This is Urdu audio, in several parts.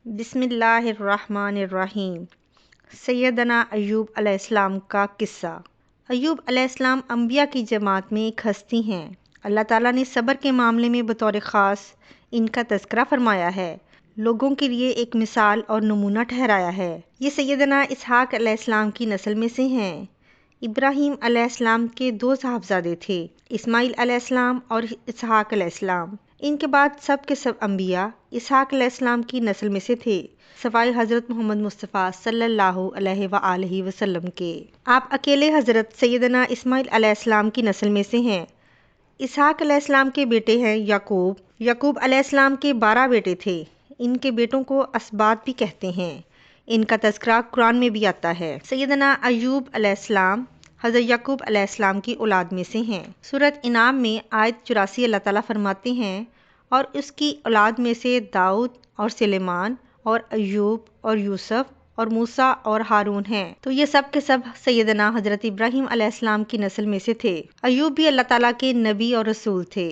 بسم اللہ الرحمن الرحیم۔ سیدنا ایوب علیہ السلام کا قصہ۔ ایوب علیہ السلام انبیاء کی جماعت میں ایک ہستی ہیں۔ اللہ تعالیٰ نے صبر کے معاملے میں بطور خاص ان کا تذکرہ فرمایا ہے، لوگوں کے لیے ایک مثال اور نمونہ ٹھہرایا ہے۔ یہ سیدنا اسحاق علیہ السلام کی نسل میں سے ہیں۔ ابراہیم علیہ السلام کے دو صاحبزادے تھے، اسماعیل علیہ السلام اور اسحاق علیہ السلام۔ ان کے بعد سب کے سب انبیاء اسحاق علیہ السلام کی نسل میں سے تھے، سوائے حضرت محمد مصطفیٰ صلی اللہ علیہ وآلہ وسلم کے۔ آپ اکیلے حضرت سیدنا اسماعیل علیہ السلام کی نسل میں سے ہیں۔ اسحاق علیہ السلام کے بیٹے ہیں یعقوب۔ یعقوب علیہ السلام کے 12 بیٹے تھے۔ ان کے بیٹوں کو اسباط بھی کہتے ہیں۔ ان کا تذکرہ قرآن میں بھی آتا ہے۔ سیدنا ایوب علیہ السلام حضرت یعقوب علیہ السلام کی اولاد میں سے ہیں۔ سورۃ انعام میں آیت 84 اللہ تعالیٰ فرماتے ہیں، اور اس کی اولاد میں سے داؤد اور سلیمان اور ایوب اور یوسف اور موسیٰ اور ہارون ہیں۔ تو یہ سب کے سب سیدنا حضرت ابراہیم علیہ السلام کی نسل میں سے تھے۔ ایوب بھی اللہ تعالیٰ کے نبی اور رسول تھے۔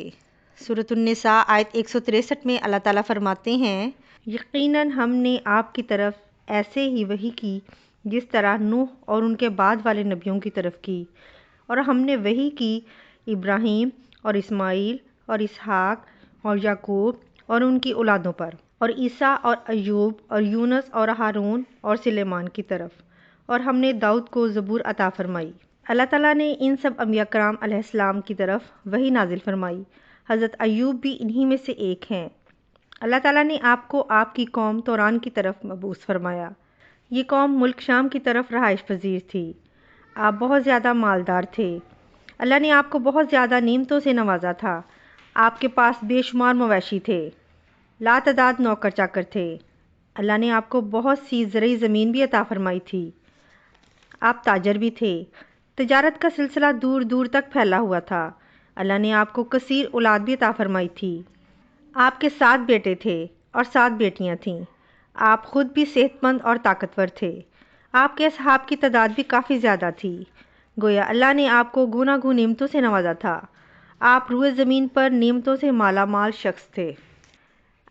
سورۃ النساء آیت 163 میں اللہ تعالیٰ فرماتے ہیں، یقیناً ہم نے آپ کی طرف ایسے ہی وحی کی جس طرح نوح اور ان کے بعد والے نبیوں کی طرف کی، اور ہم نے وحی کی ابراہیم اور اسماعیل اور اسحاق اور یعقوب اور ان کی اولادوں پر، اور عیسیٰ اور ایوب اور یونس اور ہارون اور سلیمان کی طرف، اور ہم نے داؤد کو زبور عطا فرمائی۔ اللہ تعالیٰ نے ان سب انبیاء کرام علیہ السلام کی طرف وحی نازل فرمائی۔ حضرت ایوب بھی انہی میں سے ایک ہیں۔ اللہ تعالیٰ نے آپ کو آپ کی قوم توران کی طرف مبعوث فرمایا۔ یہ قوم ملک شام کی طرف رہائش پذیر تھی۔ آپ بہت زیادہ مالدار تھے۔ اللہ نے آپ کو بہت زیادہ نعمتوں سے نوازا تھا۔ آپ کے پاس بے شمار مویشی تھے، لا تعداد نوکر چاکر تھے۔ اللہ نے آپ کو بہت سی زرعی زمین بھی عطا فرمائی تھی۔ آپ تاجر بھی تھے۔ تجارت کا سلسلہ دور دور تک پھیلا ہوا تھا۔ اللہ نے آپ کو کثیر اولاد بھی عطا فرمائی تھی۔ آپ کے 7 بیٹے تھے اور 7 بیٹیاں تھیں۔ آپ خود بھی صحت مند اور طاقتور تھے۔ آپ کے اصحاب کی تعداد بھی کافی زیادہ تھی۔ گویا اللہ نے آپ کو گوناگون نعمتوں سے نوازا تھا۔ آپ روئے زمین پر نعمتوں سے مالا مال شخص تھے۔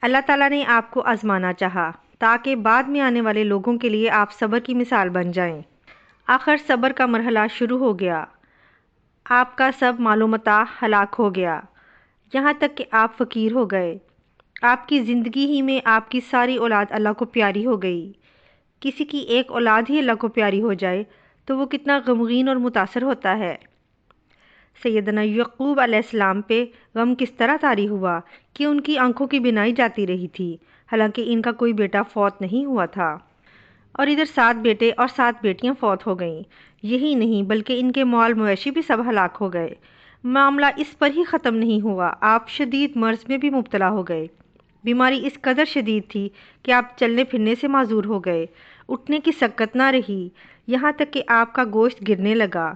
اللہ تعالیٰ نے آپ کو آزمانا چاہا تاکہ بعد میں آنے والے لوگوں کے لیے آپ صبر کی مثال بن جائیں۔ آخر صبر کا مرحلہ شروع ہو گیا۔ آپ کا سب مال و متاع ہلاک ہو گیا، یہاں تک کہ آپ فقیر ہو گئے۔ آپ کی زندگی ہی میں آپ کی ساری اولاد اللہ کو پیاری ہو گئی۔ کسی کی ایک اولاد ہی اللہ کو پیاری ہو جائے تو وہ کتنا غمگین اور متاثر ہوتا ہے۔ سیدنا یعقوب علیہ السلام پہ غم کس طرح طاری ہوا کہ ان کی آنکھوں کی بینائی جاتی رہی تھی، حالانکہ ان کا کوئی بیٹا فوت نہیں ہوا تھا، اور ادھر 7 بیٹے اور 7 بیٹیاں فوت ہو گئیں۔ یہی نہیں بلکہ ان کے مال مویشی بھی سب ہلاک ہو گئے۔ معاملہ اس پر ہی ختم نہیں ہوا، آپ شدید مرض میں بھی مبتلا ہو گئے۔ بیماری اس قدر شدید تھی کہ آپ چلنے پھرنے سے معذور ہو گئے، اٹھنے کی سکت نہ رہی، یہاں تک کہ آپ کا گوشت گرنے لگا۔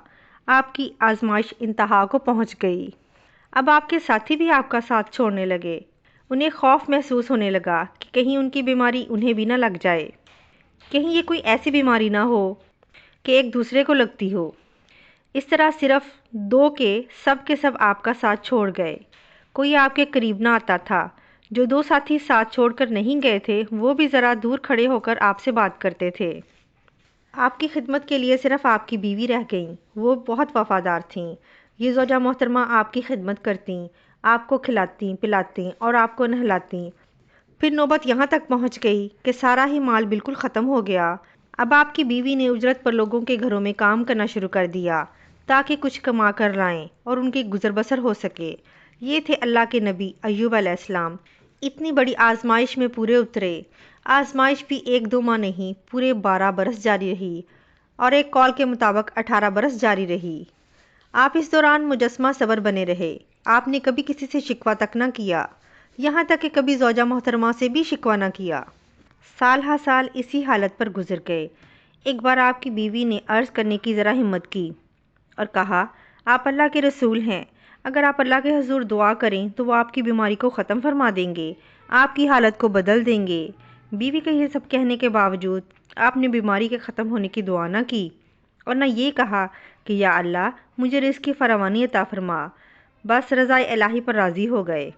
آپ کی آزمائش انتہا کو پہنچ گئی۔ اب آپ کے ساتھی بھی آپ کا ساتھ چھوڑنے لگے۔ انہیں خوف محسوس ہونے لگا کہ کہیں ان کی بیماری انہیں بھی نہ لگ جائے، کہیں یہ کوئی ایسی بیماری نہ ہو کہ ایک دوسرے کو لگتی ہو۔ اس طرح صرف 2 کے سب آپ کا ساتھ چھوڑ گئے۔ کوئی آپ کے قریب نہ آتا تھا۔ جو 2 ساتھی ساتھ چھوڑ کر نہیں گئے تھے وہ بھی ذرا دور کھڑے ہو کر آپ سے بات کرتے تھے۔ آپ کی خدمت کے لیے صرف آپ کی بیوی رہ گئیں۔ وہ بہت وفادار تھیں۔ یہ زوجہ محترمہ آپ کی خدمت کرتیں، آپ کو کھلاتیں پلاتیں اور آپ کو نہلاتیں۔ پھر نوبت یہاں تک پہنچ گئی کہ سارا ہی مال بالکل ختم ہو گیا۔ اب آپ کی بیوی نے اجرت پر لوگوں کے گھروں میں کام کرنا شروع کر دیا تاکہ کچھ کما کر لائیں اور ان کی گزر بسر ہو سکے۔ یہ تھے اللہ کے نبی ایوب علیہ السلام۔ اتنی بڑی آزمائش میں پورے اترے۔ آزمائش بھی 1-2 ماہ نہیں، پورے 12 برس جاری رہی، اور ایک قول کے مطابق 18 برس جاری رہی۔ آپ اس دوران مجسمہ صبر بنے رہے۔ آپ نے کبھی کسی سے شکوہ تک نہ کیا، یہاں تک کہ کبھی زوجہ محترمہ سے بھی شکوہ نہ کیا۔ سال ہا سال اسی حالت پر گزر گئے۔ ایک بار آپ کی بیوی نے عرض کرنے کی ذرا ہمت کی اور کہا، آپ اللہ کے رسول ہیں، اگر آپ اللہ کے حضور دعا کریں تو وہ آپ کی بیماری کو ختم فرما دیں گے، آپ کی حالت کو بدل دیں گے۔ بیوی کے یہ سب کہنے کے باوجود آپ نے بیماری کے ختم ہونے کی دعا نہ کی، اور نہ یہ کہا کہ یا اللہ مجھے رزق کی فراوانی عطا فرما، بس رضائے الہی پر راضی ہو گئے۔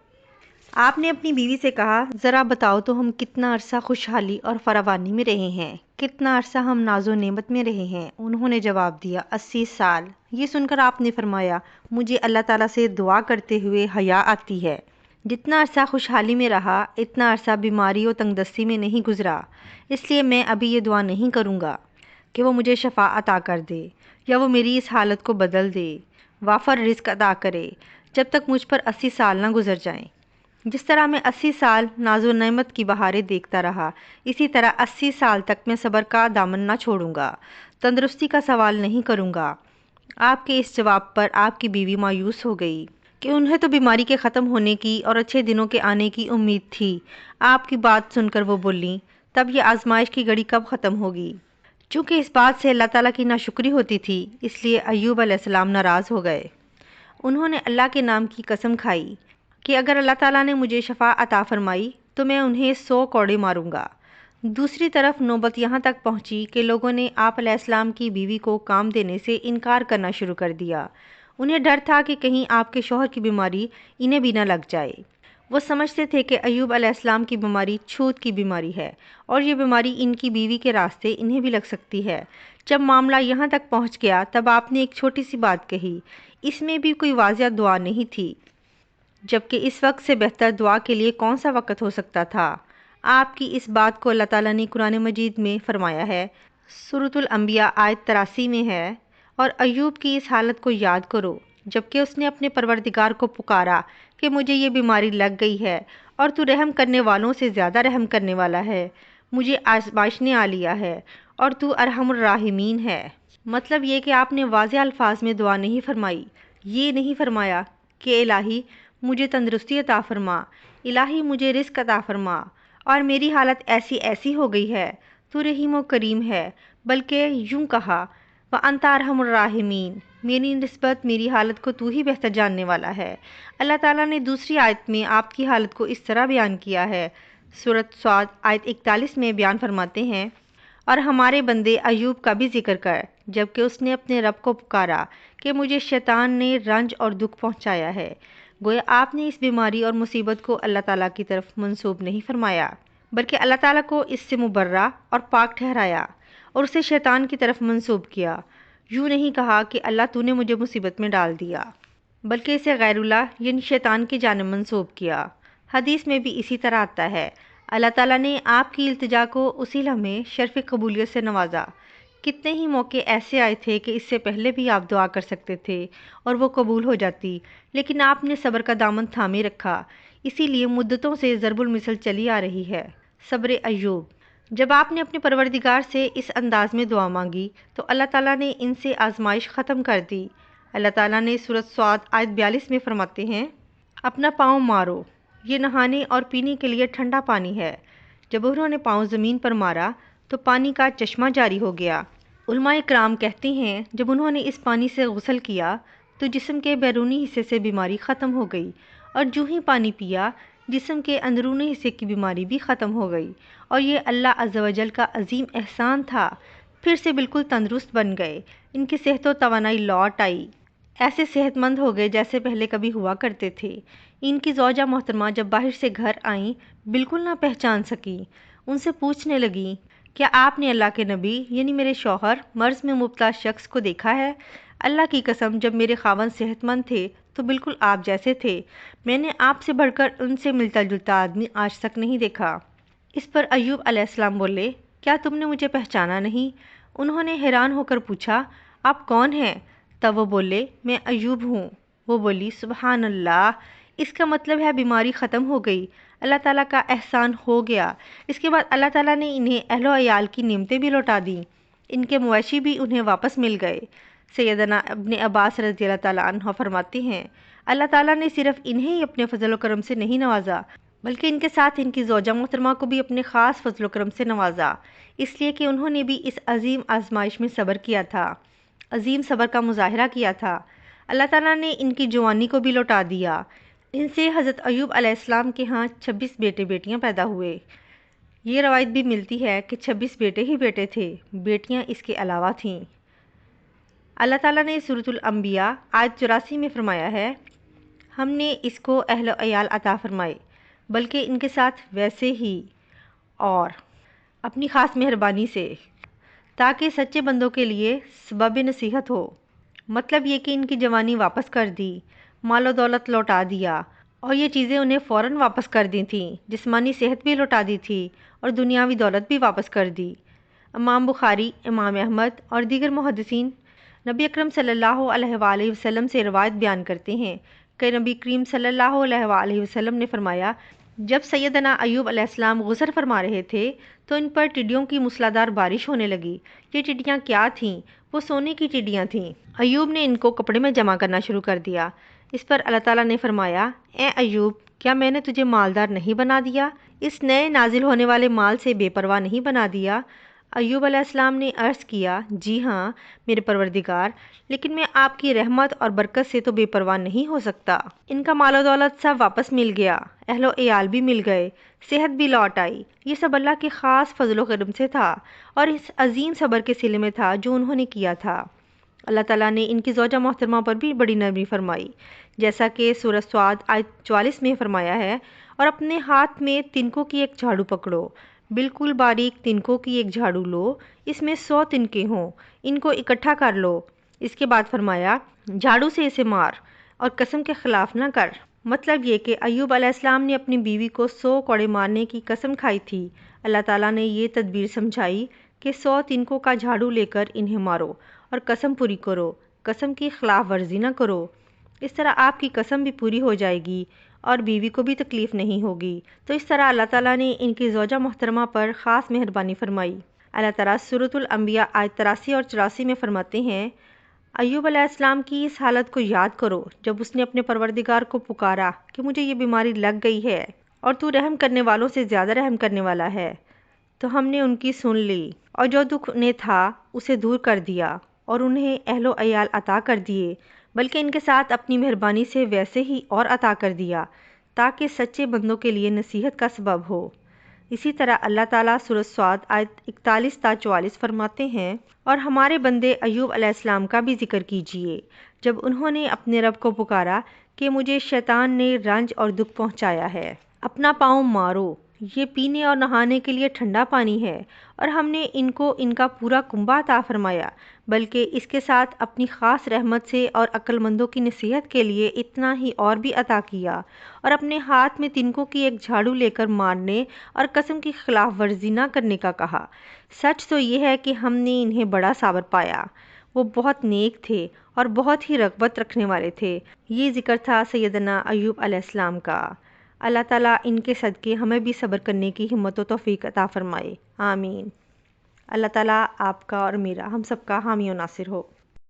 آپ نے اپنی بیوی سے کہا، ذرا بتاؤ تو ہم کتنا عرصہ خوشحالی اور فراوانی میں رہے ہیں، کتنا عرصہ ہم ناز و نعمت میں رہے ہیں؟ انہوں نے جواب دیا، 80 سال۔ یہ سن کر آپ نے فرمایا، مجھے اللہ تعالیٰ سے دعا کرتے ہوئے حیا آتی ہے۔ جتنا عرصہ خوشحالی میں رہا، اتنا عرصہ بیماری و تنگ دستی میں نہیں گزرا، اس لیے میں ابھی یہ دعا نہیں کروں گا کہ وہ مجھے شفا عطا کر دے یا وہ میری اس حالت کو بدل دے، وافر رزق عطا کرے، جب تک مجھ پر 80 سال نہ گزر جائیں۔ جس طرح میں 80 سال ناز و نعمت کی بہاریں دیکھتا رہا، اسی طرح 80 سال تک میں صبر کا دامن نہ چھوڑوں گا، تندرستی کا سوال نہیں کروں گا۔ آپ کے اس جواب پر آپ کی بیوی مایوس ہو گئی کہ انہیں تو بیماری کے ختم ہونے کی اور اچھے دنوں کے آنے کی امید تھی۔ آپ کی بات سن کر وہ بولیں، تب یہ آزمائش کی گھڑی کب ختم ہوگی؟ چونکہ اس بات سے اللہ تعالیٰ کی ناشکری ہوتی تھی، اس لیے ایوب علیہ السلام ناراض ہو گئے۔ انہوں نے اللہ کے نام کی قسم کھائی کہ اگر اللہ تعالیٰ نے مجھے شفا عطا فرمائی تو میں انہیں 100 کوڑے ماروں گا۔ دوسری طرف نوبت یہاں تک پہنچی کہ لوگوں نے آپ علیہ السلام کی بیوی کو کام دینے سے انکار کرنا شروع کر دیا۔ انہیں ڈر تھا کہ کہیں آپ کے شوہر کی بیماری انہیں بھی نہ لگ جائے۔ وہ سمجھتے تھے کہ ایوب علیہ السلام کی بیماری چھوت کی بیماری ہے اور یہ بیماری ان کی بیوی کے راستے انہیں بھی لگ سکتی ہے۔ جب معاملہ یہاں تک پہنچ گیا تب آپ نے ایک چھوٹی سی بات کہی، اس میں بھی کوئی واضح دعا نہیں تھی، جبکہ اس وقت سے بہتر دعا کے لیے کون سا وقت ہو سکتا تھا؟ آپ کی اس بات کو اللہ تعالیٰ نے قرآن مجید میں فرمایا ہے، سورۃ الانبیاء آیت 83 میں ہے، اور ایوب کی اس حالت کو یاد کرو جبکہ اس نے اپنے پروردگار کو پکارا کہ مجھے یہ بیماری لگ گئی ہے اور تو رحم کرنے والوں سے زیادہ رحم کرنے والا ہے، مجھے آزمائش نے آ لیا ہے اور تو ارحم الراحمین ہے۔ مطلب یہ کہ آپ نے واضح الفاظ میں دعا نہیں فرمائی، یہ نہیں فرمایا کہ الہی مجھے تندرستی عطا فرما، الہی مجھے رزق عطا فرما اور میری حالت ایسی ایسی ہو گئی ہے، تو رحیم و کریم ہے، بلکہ یوں کہا، وَأَنْتَ أَرْحَمُ الراحمین، میری نسبت میری حالت کو تو ہی بہتر جاننے والا ہے۔ اللہ تعالیٰ نے دوسری آیت میں آپ کی حالت کو اس طرح بیان کیا ہے، سورۃ صاد آیت 41 میں بیان فرماتے ہیں، اور ہمارے بندے ایوب کا بھی ذکر کر، جبکہ اس نے اپنے رب کو پکارا کہ مجھے شیطان نے رنج اور دکھ پہنچایا ہے۔ گویا آپ نے اس بیماری اور مصیبت کو اللہ تعالیٰ کی طرف منسوب نہیں فرمایا، بلکہ اللہ تعالیٰ کو اس سے مبرہ اور پاک ٹھہرایا اور اسے شیطان کی طرف منسوب کیا۔ یوں نہیں کہا کہ اللہ تو نے مجھے مصیبت میں ڈال دیا، بلکہ اسے غیر اللہ یعنی شیطان کی جانب منسوب کیا۔ حدیث میں بھی اسی طرح آتا ہے، اللہ تعالیٰ نے آپ کی التجا کو اسی لمحے شرف قبولیت سے نوازا۔ کتنے ہی موقع ایسے آئے تھے کہ اس سے پہلے بھی آپ دعا کر سکتے تھے اور وہ قبول ہو جاتی، لیکن آپ نے صبر کا دامن تھامے رکھا، اسی لیے مدتوں سے ضرب المثل چلی آ رہی ہے۔ صبر ایوب۔ جب آپ نے اپنے پروردگار سے اس انداز میں دعا مانگی تو اللہ تعالیٰ نے ان سے آزمائش ختم کر دی۔ اللہ تعالیٰ نے سورۃ صاد آیت 42 میں فرماتے ہیں، اپنا پاؤں مارو، یہ نہانے اور پینے کے لیے ٹھنڈا پانی ہے۔ جب انہوں نے پاؤں زمین پر مارا تو پانی کا چشمہ جاری ہو گیا۔ علماء کرام کہتے ہیں جب انہوں نے اس پانی سے غسل کیا تو جسم کے بیرونی حصے سے بیماری ختم ہو گئی، اور جو ہی پانی پیا جسم کے اندرونی حصے کی بیماری بھی ختم ہو گئی، اور یہ اللہ عز و جل کا عظیم احسان تھا۔ پھر سے بالکل تندرست بن گئے، ان کی صحت و توانائی لوٹ آئی، ایسے صحت مند ہو گئے جیسے پہلے کبھی ہوا کرتے تھے۔ ان کی زوجہ محترمہ جب باہر سے گھر آئیں بالکل نہ پہچان سکیں، ان سے پوچھنے لگیں، کیا آپ نے اللہ کے نبی یعنی میرے شوہر مرض میں مبتلا شخص کو دیکھا ہے؟ اللہ کی قسم جب میرے خاوند صحت مند تھے تو بالکل آپ جیسے تھے، میں نے آپ سے بڑھ کر ان سے ملتا جلتا آدمی آج تک نہیں دیکھا۔ اس پر ایوب علیہ السلام بولے، کیا تم نے مجھے پہچانا نہیں؟ انہوں نے حیران ہو کر پوچھا، آپ کون ہیں؟ تب وہ بولے، میں ایوب ہوں۔ وہ بولی، سبحان اللہ، اس کا مطلب ہے بیماری ختم ہو گئی، اللہ تعالیٰ کا احسان ہو گیا۔ اس کے بعد اللہ تعالیٰ نے انہیں اہل و عیال کی نعمتیں بھی لوٹا دیں، ان کے مویشی بھی انہیں واپس مل گئے۔ سیدنا ابن عباس رضی اللہ تعالیٰ عنہ فرماتے ہیں، اللہ تعالیٰ نے صرف انہیں ہی اپنے فضل و کرم سے نہیں نوازا، بلکہ ان کے ساتھ ان کی زوجہ محترمہ کو بھی اپنے خاص فضل و کرم سے نوازا، اس لیے کہ انہوں نے بھی اس عظیم آزمائش میں صبر کیا تھا، عظیم صبر کا مظاہرہ کیا تھا۔ اللہ تعالیٰ نے ان کی جوانی کو بھی لوٹا دیا۔ ان سے حضرت ایوب علیہ السلام کے ہاں 26 بیٹے بیٹیاں پیدا ہوئے۔ یہ روایت بھی ملتی ہے کہ 26 بیٹے ہی بیٹے تھے، بیٹیاں اس کے علاوہ تھیں۔ اللہ تعالیٰ نے سورۃ الانبیاء آیت 84 میں فرمایا ہے، ہم نے اس کو اہل و عیال عطا فرمائے، بلکہ ان کے ساتھ ویسے ہی اور اپنی خاص مہربانی سے، تاکہ سچے بندوں کے لیے سبب نصیحت ہو۔ مطلب یہ کہ ان کی جوانی واپس کر دی، مال و دولت لوٹا دیا، اور یہ چیزیں انہیں فوراً واپس کر دی تھیں، جسمانی صحت بھی لوٹا دی تھی اور دنیاوی دولت بھی واپس کر دی۔ امام بخاری، امام احمد اور دیگر محدثین نبی اکرم صلی اللہ علیہ وآلہ وسلم سے روایت بیان کرتے ہیں کہ نبی کریم صلی اللہ علیہ وآلہ وسلم نے فرمایا، جب سیدنا ایوب علیہ السلام غسل فرما رہے تھے تو ان پر ٹڈیوں کی موسلادھار بارش ہونے لگی۔ یہ ٹڈیاں کیا تھیں؟ وہ سونے کی ٹڈیاں تھیں۔ ایوب نے ان کو کپڑے میں جمع کرنا شروع کر دیا۔ اس پر اللہ تعالیٰ نے فرمایا، اے ایوب، کیا میں نے تجھے مالدار نہیں بنا دیا؟ اس نئے نازل ہونے والے مال سے بے پرواہ نہیں بنا دیا؟ ایوب علیہ السلام نے عرض کیا، جی ہاں میرے پروردگار، لیکن میں آپ کی رحمت اور برکت سے تو بے پرواہ نہیں ہو سکتا۔ ان کا مال و دولت سب واپس مل گیا، اہل و عیال بھی مل گئے، صحت بھی لوٹ آئی۔ یہ سب اللہ کے خاص فضل و کرم سے تھا اور اس عظیم صبر کے صلے میں تھا جو انہوں نے کیا تھا۔ اللہ تعالیٰ نے ان کی زوجہ محترمہ پر بھی بڑی نرمی فرمائی، جیسا کہ سورہ صاد آیت 44 میں فرمایا ہے، اور اپنے ہاتھ میں تنکوں کی ایک جھاڑو پکڑو، بالکل باریک تنکوں کی ایک جھاڑو لو، اس میں 100 تنکے ہوں، ان کو اکٹھا کر لو۔ اس کے بعد فرمایا، جھاڑو سے اسے مار اور قسم کے خلاف نہ کر۔ مطلب یہ کہ ایوب علیہ السلام نے اپنی بیوی کو 100 کوڑے مارنے کی قسم کھائی تھی۔ اللہ تعالیٰ نے یہ تدبیر سمجھائی کہ 100 تنکوں کا جھاڑو لے کر انہیں مارو اور قسم پوری کرو، قسم کی خلاف ورزی نہ کرو۔ اس طرح آپ کی قسم بھی پوری ہو جائے گی اور بیوی کو بھی تکلیف نہیں ہوگی۔ تو اس طرح اللہ تعالیٰ نے ان کی زوجہ محترمہ پر خاص مہربانی فرمائی۔ اللہ تعالیٰ سورۃ الانبیاء آیت 83 اور 84 میں فرماتے ہیں، ایوب علیہ السلام کی اس حالت کو یاد کرو جب اس نے اپنے پروردگار کو پکارا کہ مجھے یہ بیماری لگ گئی ہے اور تو رحم کرنے والوں سے زیادہ رحم کرنے والا ہے، تو ہم نے ان کی سن لی اور جو دکھ انہیں تھا اسے دور کر دیا اور انہیں اہل و عیال عطا کر دیے، بلکہ ان کے ساتھ اپنی مہربانی سے ویسے ہی اور عطا کر دیا تاکہ سچے بندوں کے لیے نصیحت کا سبب ہو۔ اسی طرح اللہ تعالیٰ سورۃ صاد آیت 41 تا 44 فرماتے ہیں، اور ہمارے بندے ایوب علیہ السلام کا بھی ذکر کیجئے جب انہوں نے اپنے رب کو پکارا کہ مجھے شیطان نے رنج اور دکھ پہنچایا ہے۔ اپنا پاؤں مارو، یہ پینے اور نہانے کے لیے ٹھنڈا پانی ہے، اور ہم نے ان کو ان کا پورا کنبہ عطا فرمایا، بلکہ اس کے ساتھ اپنی خاص رحمت سے اور عقل مندوں کی نصیحت کے لیے اتنا ہی اور بھی عطا کیا، اور اپنے ہاتھ میں تنکوں کی ایک جھاڑو لے کر مارنے اور قسم کی خلاف ورزی نہ کرنے کا کہا۔ سچ تو یہ ہے کہ ہم نے انہیں بڑا صابر پایا، وہ بہت نیک تھے اور بہت ہی رغبت رکھنے والے تھے۔ یہ ذکر تھا سیدنا ایوب علیہ السلام کا۔ اللہ تعالیٰ ان کے صدقے ہمیں بھی صبر کرنے کی ہمت و توفیق عطا فرمائے، آمین۔ اللہ تعالیٰ آپ کا اور میرا، ہم سب کا حامی و ناصر ہو۔